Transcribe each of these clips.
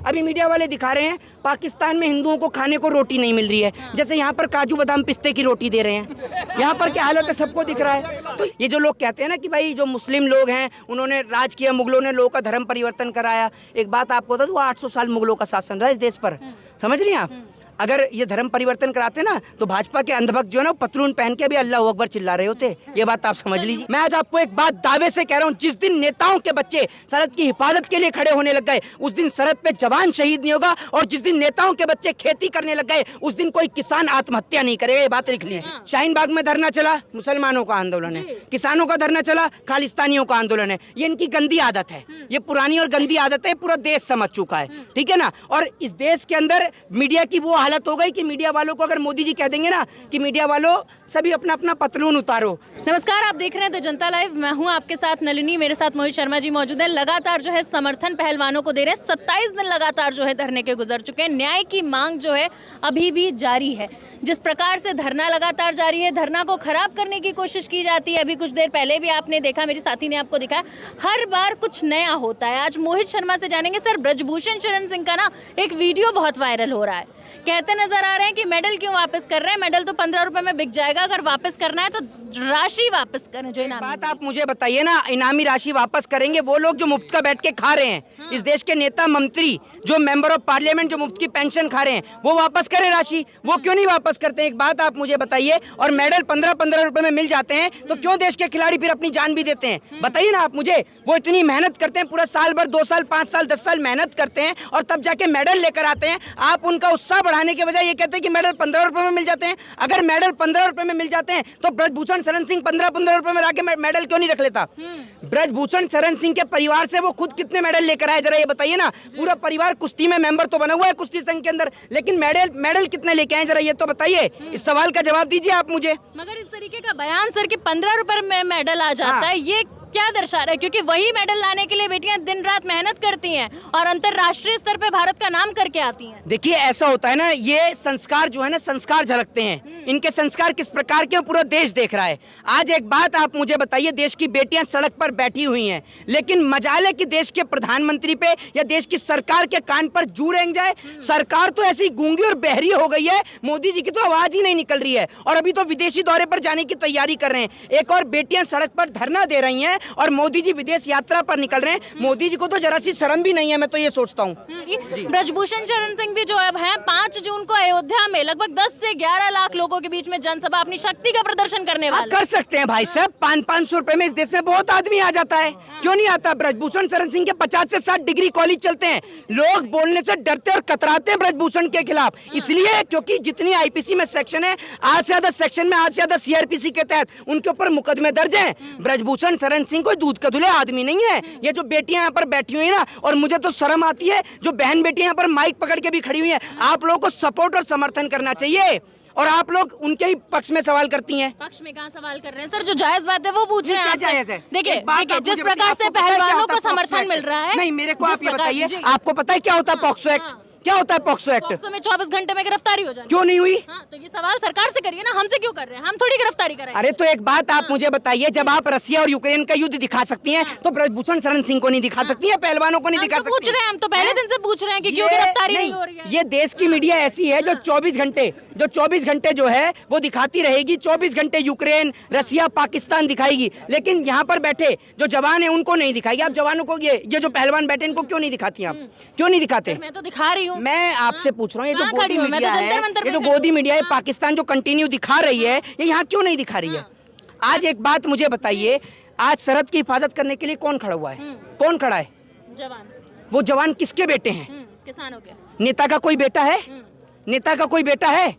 अभी मीडिया वाले दिखा रहे हैं पाकिस्तान में हिंदुओं को खाने को रोटी नहीं मिल रही है, जैसे यहाँ पर काजू बादाम पिस्ते की रोटी दे रहे हैं। यहाँ पर क्या हालत है सबको दिख रहा है। तो ये जो लोग कहते हैं ना कि भाई जो मुस्लिम लोग हैं उन्होंने राज किया, मुगलों ने लोगों का धर्म परिवर्तन कराया, एक बात आपको बता दूं, 800 साल मुगलों का शासन रहा इस देश पर, समझ रही हैं आप। अगर ये धर्म परिवर्तन कराते ना तो भाजपा के अंधभक्त जो है ना पतलून पहन के भी अल्लाह अकबर चिल्ला रहे होते। ये बात आप समझ लीजिए। मैं आज आपको एक बात दावे से कह रहा हूँ, जिस दिन नेताओं के बच्चे सरहद की हिफाजत के लिए खड़े होने लग गए उस दिन सरहद पे जवान शहीद नहीं होगा, और जिस दिन नेताओं के बच्चे खेती करने लग गए उस दिन कोई किसान आत्महत्या नहीं करेगा। ये बात लिख लीजिए। शाहीन बाग में धरना चला, मुसलमानों का आंदोलन है, किसानों का धरना चला, खालिस्तानियों का आंदोलन है। ये इनकी गंदी आदत है, ये पुरानी और गंदी आदत है, पूरा देश समझ चुका है, ठीक है ना। और इस देश के अंदर मीडिया की वो हालत हो गई कि मीडिया वालों को अगर मोदी जी कह देंगे ना कि मीडिया वालों सभी अपना अपना पतलून उतारो। नमस्कार, आप देख रहे हैं द जनता लाइव। मैं हूं आपके साथ नलिनी, मेरे साथ मोहित शर्मा जी मौजूद हैं। लगातार जो है समर्थन पहलवानों को दे रहे हैं। 27 दिन लगातार जो है धरने के गुजर चुके हैं। न्याय की मांग जो है अभी भी जारी है। जिस प्रकार से धरना लगातार जारी है, धरना को खराब करने की कोशिश की जाती है। अभी कुछ देर पहले भी आपने देखा, मेरे साथी ने आपको दिखाया, हर बार कुछ नया होता है। आज मोहित शर्मा से जानेंगे, सर ब्रजभूषण शरण सिंह का ना एक वीडियो बहुत वायरल हो रहा है। कहते नजर आ रहे हैं कि मेडल क्यों वापस कर रहे हैं, मेडल तो 15 रुपए में बिक जाएगा, अगर वापस करना है तो राशि वापस करें जो इनामी। बात आप मुझे बताइए ना, इनामी राशि वापस करेंगे वो लोग जो मुफ्त का बैठ के खा रहे हैं। इस देश के नेता मंत्री जो मेंबर ऑफ पार्लियामेंट जो मुफ्त की पेंशन खा रहे हैं वो वापस करें राशि, वो क्यों नहीं वापस करते? एक बात आप मुझे बताइए। और मेडल 15-15 रुपए में मिल जाते हैं तो क्यों देश के खिलाड़ी फिर अपनी जान भी देते हैं? बताइए ना आप मुझे। वो इतनी मेहनत करते हैं, पूरा साल भर, 2 साल, 5 साल, 10 साल मेहनत करते हैं और तब जाके मेडल लेकर आते हैं। आप उनका उत्साह बढ़ाने के बजाय ये कहते हैं कि मेडल 15 रुपए में मिल जाते हैं। अगर मेडल 15 रुपए में मिल जाते हैं तो ब्रजभूषण शरण सिंह 15-15 रुपए में लाके मेडल क्यों नहीं रख लेता? ब्रजभूषण शरण सिंह के परिवार से वो खुद कितने मेडल लेकर आए, जरा ये बताइए ना। पूरा परिवार कुश्ती में मेंबर तो बना हुआ है कुश्ती संघ के अंदर, लेकिन मेडल कितने लेके आए, जरा ये तो बताइए। इस सवाल का जवाब दीजिए आप मुझे। मगर इस तरीके का बयान सर कि 15 रुपए में मेडल आ जाता है, ये क्या दर्शा रहा है? क्योंकि वही मेडल लाने के लिए बेटियां दिन रात मेहनत करती हैं और अंतर्राष्ट्रीय स्तर पे भारत का नाम करके आती हैं। देखिए ऐसा होता है ना, ये संस्कार जो है ना, संस्कार झलकते हैं। इनके संस्कार किस प्रकार के पूरा देश देख रहा है। आज एक बात आप मुझे बताइए, देश की बेटियां सड़क पर बैठी हुई हैं, लेकिन मजाल है कि देश के प्रधानमंत्री पे या देश की सरकार के कान पर जू रेंग जाए। सरकार तो ऐसी गूंगी और बहरी हो गई है, मोदी जी की तो आवाज ही नहीं निकल रही है और अभी तो विदेशी दौरे पर जाने की तैयारी कर रहे हैं। एक और बेटियां सड़क पर धरना दे रही हैं और मोदी जी विदेश यात्रा पर निकल रहे हैं। मोदी जी को तो जरा सी शर्म भी नहीं है, मैं तो ये सोचता हूँ। ब्रजभूषण शरण सिंह भी जो अब हैं 5 जून को अयोध्या में लगभग 10 से 11 लाख लोगों के बीच में जनसभा अपनी शक्ति का प्रदर्शन करने वाले। कर सकते हैं भाई साहब, 500 रुपए में इस देश में बहुत आदमी आ जाता है, क्यों नहीं आता? ब्रजभूषण शरण सिंह के 50 से 60 डिग्री कॉलेज चलते हैं। लोग बोलने से डरते और कतराते हैं ब्रजभूषण के खिलाफ, इसलिए क्योंकि जितनी आईपीसी में सेक्शन है, आज से ज्यादा सेक्शन में, आज से ज्यादा सीआरपीसी के तहत उनके ऊपर मुकदमे दर्ज हैं। ब्रजभूषण शरण सिंह कोई दूध का धुले आदमी नहीं है। ये जो बेटियां यहाँ पर बैठी हुई है ना, और मुझे तो शर्म आती है, जो बहन बेटियां यहाँ पर माइक पकड़ के भी खड़ी हुई हैं। आप लोगों को सपोर्ट और समर्थन करना चाहिए और आप लोग उनके ही पक्ष में सवाल करती हैं। पक्ष में कहाँ सवाल कर रहे हैं सर? जो जायज बात है वो पूछ रहे हैं। जायज है। देखिए जिस प्रकार से पहलवानों को समर्थन मिल रहा है। नहीं, मेरे को आप ये बताइए, आपको पता है क्या होता है पॉक्सो एक्ट? क्या होता है पॉक्सो एक्ट? पॉक्सो में 24 घंटे में गिरफ्तारी हो जाए। क्यों नहीं हुई? तो ये सवाल सरकार से करिए ना, हमसे क्यों कर रहे हैं? हम थोड़ी गिरफ्तारी करेंगे। अरे तो एक बात आप मुझे बताइए, जब आप रसिया और यूक्रेन का युद्ध दिखा सकती हैं तो ब्रजभूषण शरण सिंह को नहीं दिखा सकती है, पहलवानों को नहीं दिखा सकती? पूछ रहे हैं हम तो पहले दिन से पूछ रहे हैं कि क्यों गिरफ्तारी नहीं हो रही है। ये देश की मीडिया ऐसी है जो 24 घंटे जो है वो दिखाती रहेगी। 24 घंटे यूक्रेन, रसिया, पाकिस्तान दिखाएगी, लेकिन यहाँ पर बैठे जो जवान है उनको नहीं दिखाएगी। आप जवानों को, ये जो पहलवान बैठे इनको क्यों नहीं दिखाती? आप क्यों नहीं दिखाते? मैं तो दिखा रही हूँ। मैं आपसे पूछ रहा हूँ, ये जो गोदी मीडिया है, ये जो गोदी मीडिया है पाकिस्तान जो कंटिन्यू दिखा रही है, ये यहाँ क्यों नहीं दिखा रही है? आज एक बात मुझे बताइए, आज सरहद की हिफाजत करने के लिए कौन खड़ा हुआ है? कौन खड़ा है? जवान। वो जवान किसके बेटे हैं? किसानों के। नेता का कोई बेटा है? नेता का कोई बेटा है?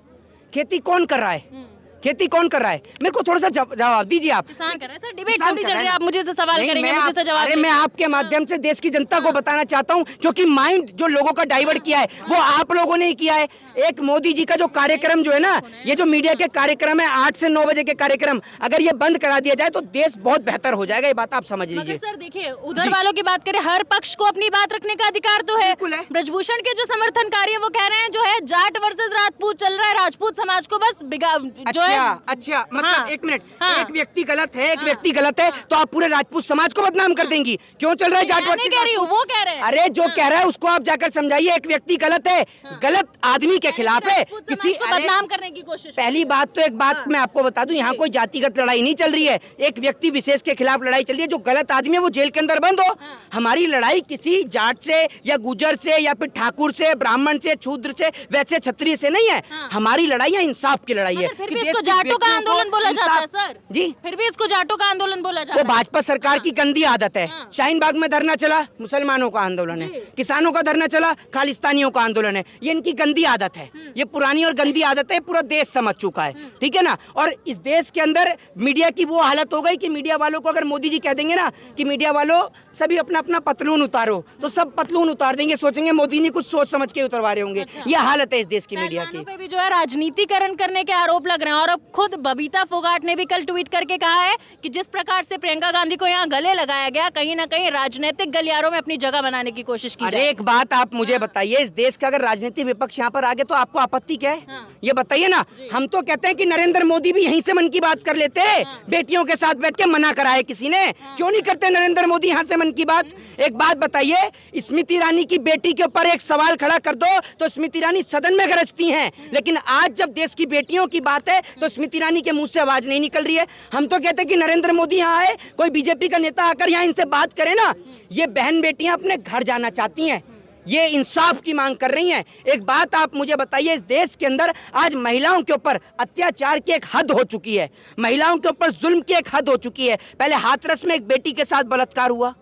खेती कौन कर रहा है? खेती कौन कर रहा है? मेरे को थोड़ा सा जवाब दीजिए आप। किसान कर रहे हैं सर, डिबेट थोड़ी चल रही है, आप मुझे से सवाल करेंगे, मुझे से जवाब। अरे मैं आपके माध्यम से देश की जनता को बताना चाहता हूं, क्योंकि माइंड जो लोगों का डाइवर्ट किया है वो आप लोगों ने ही किया है। एक मोदी जी का जो कार्यक्रम जो है ना, ये जो मीडिया के कार्यक्रम है 8 से 9 बजे के कार्यक्रम, अगर ये बंद करा दिया जाए तो देश बहुत बेहतर हो जाएगा। ये बात आप समझ लीजिए। सर देखिए, उधर वालों की बात करें, हर पक्ष को अपनी बात रखने का अधिकार तो है। ब्रजभूषण के जो समर्थनकारी है वो कह रहे हैं जो है जाट वर्सेस राजपूत चल रहा है, राजपूत समाज को बस जो है अच्छा मतलब हाँ, एक मिनट, हाँ, एक व्यक्ति गलत है, एक व्यक्ति गलत है, तो आप पूरे राजपूत समाज को बदनाम कर देंगी? क्यों चल रहा है जाटवाद? मैं नहीं कह रही हूँ, वो कह रहे हैं। अरे जो कह रहा है उसको आप जाकर समझाइए। एक व्यक्ति गलत है, गलत आदमी के खिलाफ है, किसी को बदनाम करने की कोशिश। पहली बात तो एक बात मैं आपको बता दूं, यहाँ कोई जातिगत लड़ाई नहीं चल रही है, एक व्यक्ति विशेष के खिलाफ लड़ाई चल रही है। जो गलत आदमी है वो जेल के अंदर बंद हो। हमारी लड़ाई किसी जाट से या गुजर से या फिर ठाकुर से, ब्राह्मण से, शूद्र से, वैसे क्षत्रिय से नहीं है। हमारी लड़ाई है इंसाफ की लड़ाई है। फिर भी इसको जाटों का आंदोलन बोला जाता है सर जी, फिर भी इसको जाटों का आंदोलन बोला जाता वो है। भाजपा सरकार की गंदी आदत है। शाहीन बाग में धरना चला, मुसलमानों का आंदोलन है। किसानों का धरना चला, खालिस्तानियों का आंदोलन है। ये इनकी गंदी आदत है, ये पुरानी और गंदी आदत है, पूरा देश समझ चुका है, ठीक है ना। और इस देश के अंदर मीडिया की वो हालत हो गई कि मीडिया वालों को अगर मोदी जी कह देंगे ना कि मीडिया वालों सभी अपना अपना पतलून उतारो, तो सब पतलून उतार देंगे, सोचेंगे मोदी ने कुछ सोच समझ के उतरवा रहे होंगे। ये हालत है इस देश की मीडिया की। पे भी जो है राजनीतिकरण करने के आरोप लग रहे हैं। और अब खुद बबीता फोगाट ने भी कल ट्वीट करके कहा है कि जिस प्रकार से प्रियंका गांधी को यहाँ गले लगाया गया, कहीं ना कहीं राजनीतिक गलियारों में अपनी जगह बनाने की कोशिश की अरे एक बात आप मुझे बताइए, इस देश का अगर राजनीतिक विपक्ष यहाँ पर आ गया तो आपको आपत्ति क्या है? ये बताइए ना। हम तो कहते हैं कि नरेंद्र मोदी भी यहीं से मन की बात कर लेते, बेटियों के साथ बैठ के मना कराए किसी ने। क्यों नहीं करते नरेंद्र मोदी यहाँ से मन की बात? एक बात बताइए, स्मृति ईरानी की बेटी के ऊपर एक सवाल खड़ा कर दो तो स्मृति ईरानी सदन में गरजती हैं, लेकिन आज जब देश की बेटियों की बात है तो स्मृति ईरानी के मुंह से आवाज नहीं निकल रही है। हम तो कहते हैं कि नरेंद्र मोदी यहाँ आए, कोई बीजेपी का नेता आकर यहाँ इनसे बात करे ना। ये बहन बेटियां अपने घर जाना चाहती हैं, ये इंसाफ की मांग कर रही हैं। एक बात आप मुझे बताइए, इस देश के अंदर आज महिलाओं के ऊपर अत्याचार की एक हद हो चुकी है, महिलाओं के ऊपर जुल्म की एक हद हो चुकी है। पहले हाथरस में एक बेटी के साथ बलात्कार हुआ,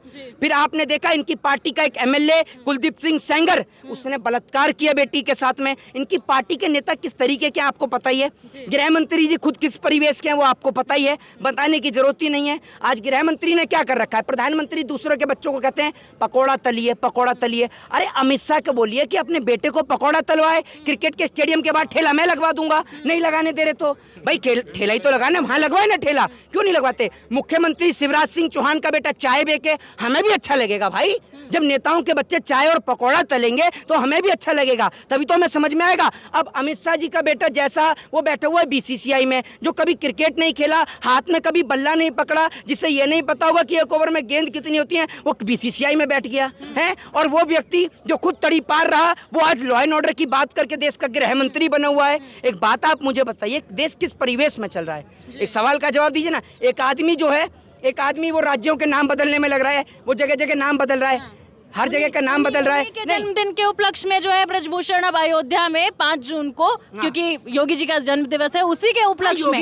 फिर आपने देखा इनकी पार्टी का एक एमएलए कुलदीप सिंह सेंगर, उसने बलात्कार किया बेटी के साथ में। इनकी पार्टी के नेता किस तरीके के आपको पता ही है। गृह मंत्री जी खुद किस परिवेश के हैं वो आपको पता ही है, बताने की जरूरत ही नहीं है। आज गृह मंत्री ने क्या कर रखा है, प्रधानमंत्री दूसरों के बच्चों को कहते हैं पकौड़ा तलिए, पकौड़ा तलिए। अरे अमित शाह को बोलिए कि अपने बेटे को पकौड़ा तलवाए, क्रिकेट के स्टेडियम के बाद ठेला मैं लगवा दूंगा। नहीं लगाने दे रहे तो भाई ठेला ही तो लगाना, वहां लगवाए ना ठेला, क्यों नहीं लगवाते? मुख्यमंत्री शिवराज सिंह चौहान का बेटा चाय बेचे, हमें भी अच्छा लगेगा भाई। जब नेताओं के बच्चे चाय और पकौड़ा तलेंगे तो हमें भी अच्छा लगेगा, तभी तो हमें समझ में आएगा। अब अमित शाह जी का बेटा जैसा वो बैठा हुआ है बीसीसीआई में, जो कभी क्रिकेट नहीं खेला, हाथ में कभी बल्ला नहीं पकड़ा, जिसे ये नहीं पता होगा कि एक ओवर में गेंद कितनी होती है, वो बीसीसीआई में बैठ गया है। और वो व्यक्ति जो खुद तड़ी पार रहा, वो आज लॉ एंड ऑर्डर की बात करके देश का गृह मंत्री बना हुआ है। एक बात आप मुझे बताइए, देश किस परिवेश में चल रहा है? एक सवाल का जवाब दीजिए ना। एक आदमी जो है, एक आदमी वो राज्यों के नाम बदलने में लग रहा है, वो जगह जगह नाम बदल रहा है, हर जगह का नाम बदल रहा है। जन्मदिन के उपलक्ष्य में जो है ब्रजभूषण अब अयोध्या में 5 जून को, क्योंकि योगी जी का जन्म दिवस है, उसी के उपलक्ष्य में,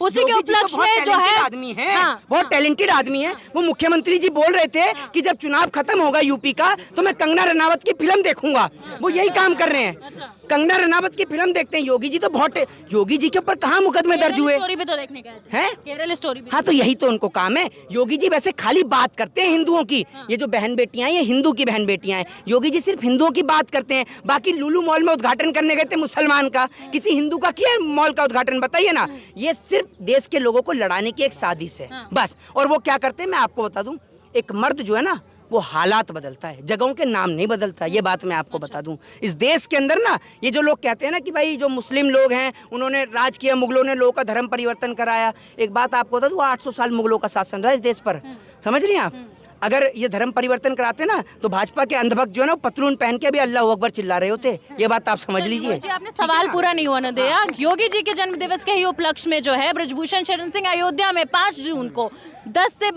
उसी के उपलक्ष्य में जो है आदमी है, बहुत टैलेंटेड आदमी है। वो मुख्यमंत्री जी बोल रहे थे कि जब चुनाव खत्म होगा यूपी का तो मैं कंगना रनावत की फिल्म देखूंगा। वो यही काम कर रहे हैं, कंगना रनावत की फिल्म देखते हैं। योगी जी तो बहुत, योगी जी के ऊपर कहाँ मुकदमे दर्ज हुए स्टोरी भी तो देखने गए हैं, केरल स्टोरी भी। हाँ तो यही तो उनको काम है। योगी जी वैसे खाली बात करते हैं हिंदुओं की, ये जो बहन बेटियां हैं ये हिंदू की बहन बेटियां हैं। योगी जी सिर्फ हिंदुओं की बात करते हैं, बाकी लुलु मॉल में उद्घाटन करने गए थे मुसलमान का, किसी हिंदू का किया मॉल का उद्घाटन? बताइए ना। ये सिर्फ देश के लोगों को लड़ाने की एक साजिश है बस। और वो क्या करते हैं मैं आपको बता दूं, एक मर्द जो है ना वो हालात बदलता है, जगहों के नाम नहीं बदलता। ये बात मैं आपको बता दूं। इस देश के अंदर ना ये जो लोग कहते हैं ना कि भाई जो मुस्लिम लोग हैं उन्होंने राज किया, मुगलों ने लोगों का धर्म परिवर्तन कराया, एक बात आपको बता दूं, 800 साल मुगलों का शासन रहा इस देश पर, समझ रही हैं आप? अगर ये धर्म परिवर्तन कराते ना तो भाजपा के अंधभक्त जो है ना पतलून पहन के भी अल्लाह अकबर चिल्ला रहे होते। ये बात आप समझ लीजिए। आपने सवाल पूरा नहीं होने दिया। योगी जी के जन्म दिवस के ही उपलक्ष्य में जो है ब्रजभूषण शरण सिंह अयोध्या में 5 जून को 10 से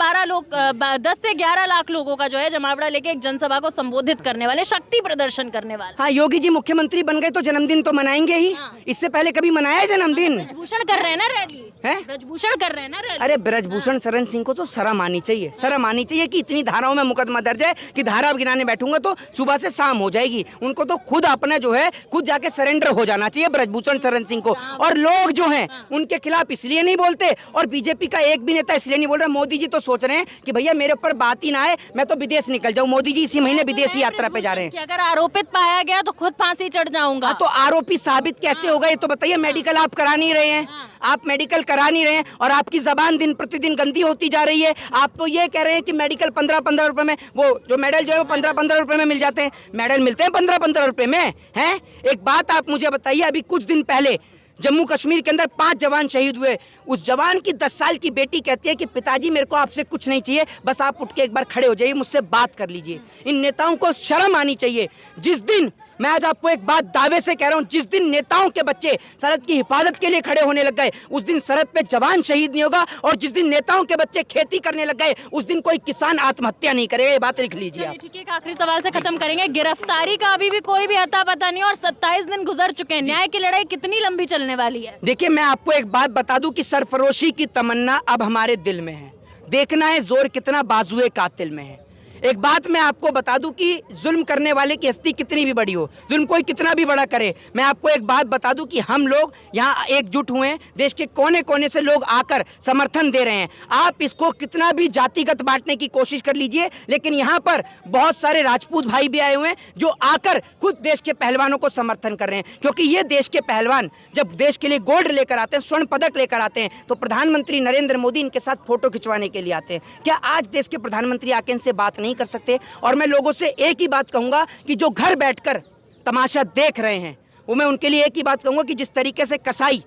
11 लाख लोगों का जो है जमावड़ा लेके एक जनसभा को संबोधित करने वाले, शक्ति प्रदर्शन करने वाले। हाँ, योगी जी मुख्यमंत्री बन गए तो जन्मदिन तो मनाएंगे ही। इससे पहले कभी मनाया है जन्मदिन? ब्रजभूषण कर रहे हैं ना रैली, है ब्रजभूषण कर रहे हैं ना रैली। अरे ब्रजभूषण शरण सिंह को तो शर्म आनी चाहिए, शर्म आनी चाहिए कि इतनी धाराओं में मुकदमा दर्ज है कि धारा गिनाने बैठूंगा तो सुबह से शाम हो जाएगी। उनको तो खुद अपना जो है खुद जाके सरेंडर हो जाना चाहिए ब्रजभूषण शरण सिंह को। और लोग जो हैं उनके खिलाफ इसलिए नहीं बोलते, और बीजेपी का एक भी नेता इसलिए नहीं बोल रहा। मोदी जी तो सोच रहे हैं कि भैया मेरे ऊपर बात ही ना आए, मैं तो विदेश निकल जाऊं। मोदी जी इसी महीने विदेशी यात्रा पे जा रहे हैं। अगर आरोपित पाया गया तो खुद फांसी चढ़ जाऊंगा। तो आरोपी साबित कैसे होगा ये तो बताइए। मेडिकल आप करा नहीं रहे हैं, आप मेडिकल करा नहीं रहे हैं, और आपकी जबान दिन प्रतिदिन गंदी होती जा रही है। आप तो ये कह रहे हैं कि मेडिकल 15-15 रुपए में, वो जो मेडल जो है वो 15-15 रुपए में मिल जाते हैं। मेडल मिलते हैं 15-15 रुपए में हैं। एक बात आप मुझे बताइए, अभी कुछ दिन पहले जम्मू कश्मीर के अंदर 5 जवान शहीद हुए। उस जवान की 10 साल की बेटी कहती है कि पिताजी मेरे को आपसे कुछ नहीं चाहिए, बस आप उठ के एक बार खड़े हो जाइए, मुझसे बात कर लीजिए। इन नेताओं को शर्म आनी चाहिए। जिस दिन, मैं आज आपको एक बात दावे से कह रहा हूं, जिस दिन नेताओं के बच्चे सरहद की हिफाजत के लिए खड़े होने लग गए, उस दिन सरहद पे जवान शहीद नहीं होगा। और जिस दिन नेताओं के बच्चे खेती करने लग गए, उस दिन कोई किसान आत्महत्या नहीं करेगा। ये बात लिख लीजिए आप। ठीक है, एक आखिरी सवाल से खत्म करेंगे। गिरफ्तारी का अभी भी कोई भी अता पता नहीं और 27 दिन गुजर चुके हैं। न्याय की लड़ाई कितनी लंबी चलने वाली है? देखिए, मैं आपको एक बात बता दूं कि सरफरोशी की तमन्ना अब हमारे दिल में है। देखना है जोर कितना बाजुए कातिल में है। एक बात मैं आपको बता दूं कि जुल्म करने वाले की हस्ती कितनी भी बड़ी हो, जुल्म कोई कितना भी बड़ा करे, मैं आपको एक बात बता दूं कि हम लोग यहाँ एकजुट हुए हैं। देश के कोने कोने से लोग आकर समर्थन दे रहे हैं। आप इसको कितना भी जातिगत बांटने की कोशिश कर लीजिए, लेकिन यहाँ पर बहुत सारे राजपूत भाई भी आए हुए हैं जो आकर खुद देश के पहलवानों को समर्थन कर रहे हैं। क्योंकि ये देश के पहलवान जब देश के लिए गोल्ड लेकर आते हैं, स्वर्ण पदक लेकर आते हैं, तो प्रधानमंत्री नरेंद्र मोदी इनके साथ फोटो खिंचवाने के लिए आते हैं। क्या आज देश के प्रधानमंत्री आके इनसे बात नहीं कर सकते? और मैं लोगों से एक ही बात कहूंगा कि जो घर बैठकर तमाशा देख रहे हैं, वो मैं उनके लिए एक ही बात कहूंगा कि जिस तरीके से कसाई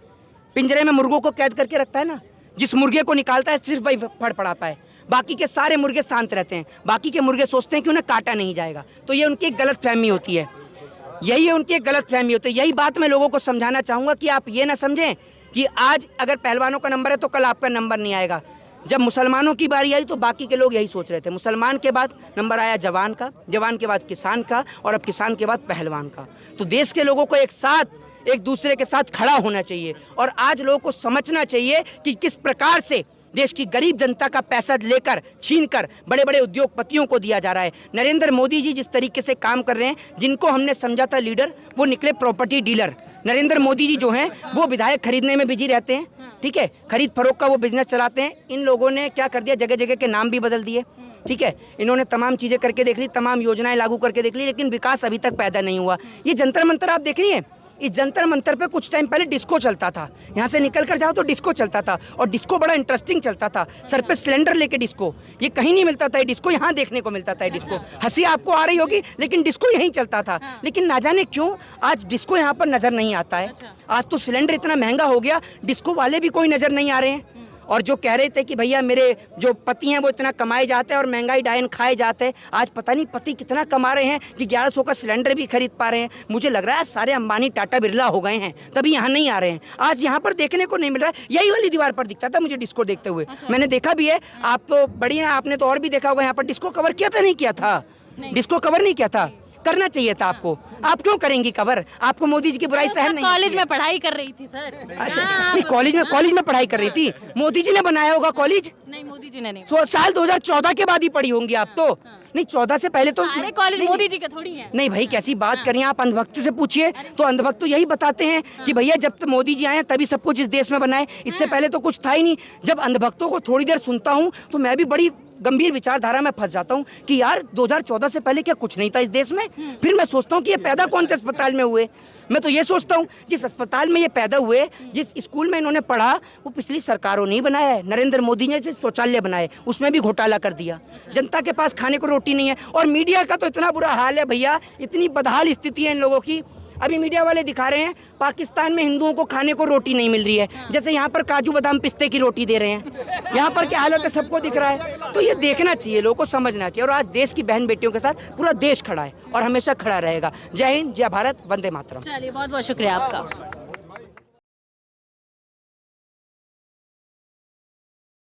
पिंजरे में मुर्गों को कैद करके रखता है ना, जिस मुर्गे को निकालता है सिर्फ वही फड़फड़ाता है, बाकी के सारे मुर्गे शांत रहते हैं। बाकी के मुर्गे सोचते हैं कि उन्हें काटा नहीं जाएगा। तो ये उनकी एक गलत फहमी होती है, यही है उनकी एक गलत फहमी होती है। यही बात मैं लोगों को समझाना चाहूंगा कि आप ये ना समझें कि आज अगर पहलवानों का नंबर है तो कल आपका नंबर नहीं आएगा। जब मुसलमानों की बारी आई तो बाकी के लोग यही सोच रहे थे। मुसलमान के बाद नंबर आया जवान का, जवान के बाद किसान का, और अब किसान के बाद पहलवान का। तो देश के लोगों को एक साथ एक दूसरे के साथ खड़ा होना चाहिए और आज लोगों को समझना चाहिए कि किस प्रकार से देश की गरीब जनता का पैसा लेकर छीनकर बड़े बड़े उद्योगपतियों को दिया जा रहा है। नरेंद्र मोदी जी जिस तरीके से काम कर रहे हैं, जिनको हमने समझा था लीडर, वो निकले प्रॉपर्टी डीलर। नरेंद्र मोदी जी जो हैं वो विधायक खरीदने में बिजी रहते हैं, ठीक है, खरीद फरोख्त का वो बिजनेस चलाते हैं। इन लोगों ने क्या कर दिया, जगह जगह के नाम भी बदल दिए, ठीक है। इन्होंने तमाम चीज़ें करके देख ली, तमाम योजनाएं लागू करके देख ली, लेकिन विकास अभी तक पैदा नहीं हुआ। ये जंतर मंतर आप देख रही हैं, इस जंतर मंतर पे कुछ टाइम पहले डिस्को चलता था। यहाँ से निकल कर जाओ तो डिस्को चलता था, और डिस्को बड़ा इंटरेस्टिंग चलता था। सर पे सिलेंडर लेके डिस्को, ये कहीं नहीं मिलता था, ये डिस्को यहाँ देखने को मिलता था। डिस्को हंसी आपको आ रही होगी, लेकिन डिस्को यहीं चलता था। लेकिन ना जाने क्यों आज डिस्को यहाँ पर नजर नहीं आता है। आज तो सिलेंडर इतना महंगा हो गया, डिस्को वाले भी कोई नजर नहीं आ रहे हैं। और जो कह रहे थे कि भैया मेरे जो पति हैं वो इतना कमाए जाते हैं और महंगाई डायन खाए जाते हैं, आज पता नहीं पति कितना कमा रहे हैं कि 1100 का सिलेंडर भी खरीद पा रहे हैं। मुझे लग रहा है सारे अंबानी टाटा बिरला हो गए हैं, तभी यहाँ नहीं आ रहे हैं। आज यहाँ पर देखने को नहीं मिल रहा है। यही वाली दीवार पर दिखता था मुझे डिस्को देखते हुए। मैंने देखा भी है, आप तो बढ़िया, आपने तो और भी देखा होगा, यहाँ पर डिस्को कवर किया था नहीं किया था? डिस्को कवर नहीं किया था, करना चाहिए था आपको। आप क्यों करेंगी कवर? आपको मोदी जी की बुराई सहन नहीं? कॉलेज में पढ़ाई कर रही थी सर। अच्छा, नहीं कॉलेज में पढ़ाई कर रही थी। मोदी जी ने बनाया होगा कॉलेज? नहीं, मोदी जी ने नहीं। साल 2014 के बाद ही पढ़ी होंगी आप तो। नहीं, 14 से पहले तो सारे कॉलेज मोदी जी के थोड़ी हैं। नहीं भाई, कैसी बात करिए आप। अंधभक्त से पूछिए तो अंधभक्त तो यही बताते हैं कि भैया जब तक मोदी जी आए तभी सब कुछ इस देश में बनाए, इससे पहले तो कुछ था ही नहीं। जब अंधभक्तों को थोड़ी देर सुनता हूँ तो मैं भी बड़ी गंभीर विचारधारा में फंस जाता हूँ कि यार 2014 से पहले क्या कुछ नहीं था इस देश में? फिर मैं सोचता हूँ कि ये पैदा कौन से अस्पताल में हुए? मैं तो ये सोचता हूँ जिस अस्पताल में ये पैदा हुए, जिस स्कूल में इन्होंने पढ़ा, वो पिछली सरकारों ने बनाया है। नरेंद्र मोदी ने जो शौचालय बनाए उसमें भी घोटाला कर दिया। जनता के पास खाने को रोटी नहीं है। और मीडिया का तो इतना बुरा हाल है भैया, इतनी बदहाल स्थिति है इन लोगों की। अभी मीडिया वाले दिखा रहे हैं पाकिस्तान में हिंदुओं को खाने को रोटी नहीं मिल रही है, जैसे यहाँ पर काजू बादाम पिस्ते की रोटी दे रहे हैं। यहाँ पर क्या हालत है सबको दिख रहा है। तो ये देखना चाहिए, लोगों को समझना चाहिए। और आज देश की बहन बेटियों के साथ पूरा देश खड़ा है और हमेशा खड़ा रहेगा। जय हिंद, जय भारत, वंदे मातरम। चलिए, बहुत बहुत शुक्रिया आपका।